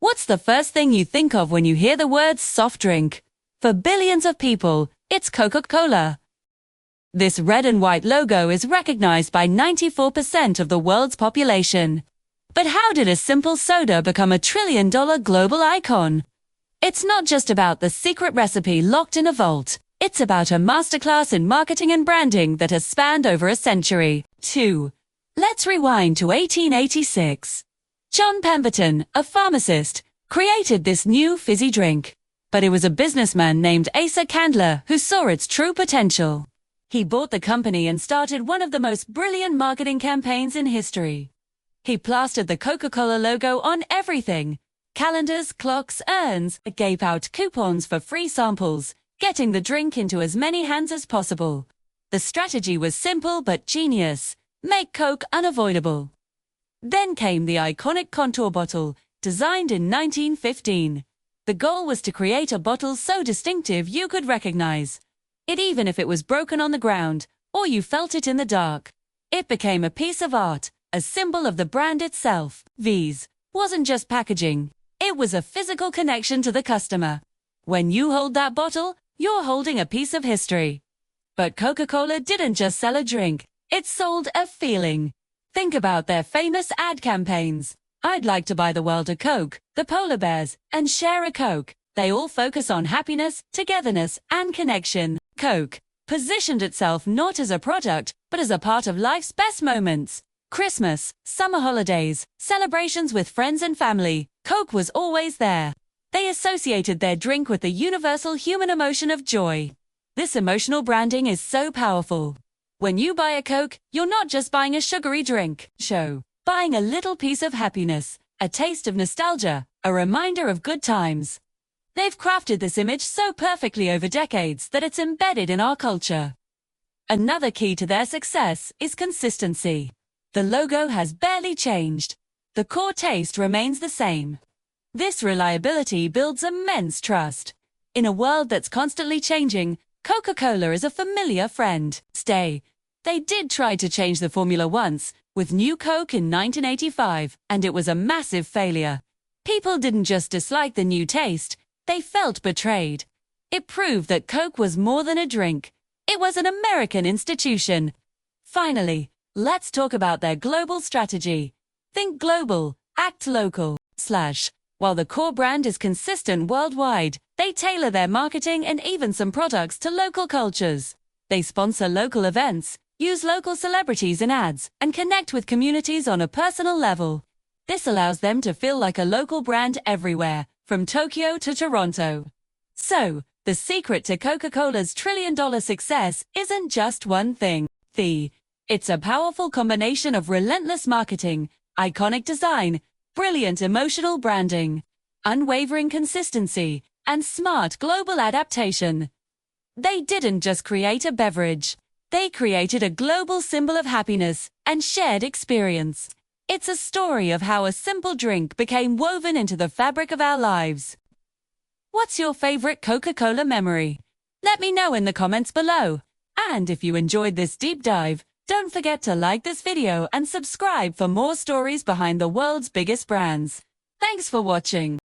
What's the first thing you think of when you hear the word soft drink? For billions of people, it's Coca-Cola. This red and white logo is recognized by 94% of the world's population. But how did a simple soda become a trillion-dollar global icon? It's not just about the secret recipe locked in a vault. It's about a masterclass in marketing and branding that has spanned over a century. 2. Let's rewind to 1886. John Pemberton, a pharmacist, created this new fizzy drink. But it was a businessman named Asa Candler who saw its true potential. He bought the company and started one of the most brilliant marketing campaigns in history. He plastered the Coca-Cola logo on everything. Calendars, clocks, urns, gave out coupons for free samples, getting the drink into as many hands as possible. The strategy was simple but genius. Make Coke unavoidable. Then came the iconic contour bottle, designed in 1915. The goal was to create a bottle so distinctive you could recognize it even if it was broken on the ground, or you felt it in the dark. It became a piece of art, a symbol of the brand itself. V's wasn't just packaging, it was a physical connection to the customer. When you hold that bottle, you're holding a piece of history. But Coca-Cola didn't just sell a drink, it sold a feeling. Think about their famous ad campaigns. I'd like to buy the world a Coke, the polar bears, and share a Coke. They all focus on happiness, togetherness, and connection. Coke positioned itself not as a product, but as a part of life's best moments. Christmas, summer holidays, celebrations with friends and family. Coke was always there. They associated their drink with the universal human emotion of joy. This emotional branding is so powerful. When you buy a Coke, you're not just buying a sugary drink. Buying a little piece of happiness, a taste of nostalgia, a reminder of good times. They've crafted this image so perfectly over decades that it's embedded in our culture. Another key to their success is consistency. The logo has barely changed. The core taste remains the same. This reliability builds immense trust. In a world that's constantly changing, Coca-Cola is a familiar friend. They did try to change the formula once, with New Coke in 1985, and it was a massive failure. People didn't just dislike the new taste, they felt betrayed. It proved that Coke was more than a drink. It was an American institution. Finally, let's talk about their global strategy. Think global, act local. While the core brand is consistent worldwide, they tailor their marketing and even some products to local cultures. They sponsor local events, use local celebrities in ads, and connect with communities on a personal level. This allows them to feel like a local brand everywhere, from Tokyo to Toronto. So, the secret to Coca-Cola's trillion-dollar success isn't just one thing. It's a powerful combination of relentless marketing, iconic design, brilliant emotional branding, unwavering consistency, and smart global adaptation. They didn't just create a beverage. They created a global symbol of happiness and shared experience. It's a story of how a simple drink became woven into the fabric of our lives. What's your favorite Coca-Cola memory? Let me know in the comments below. And if you enjoyed this deep dive, don't forget to like this video and subscribe for more stories behind the world's biggest brands. Thanks for watching.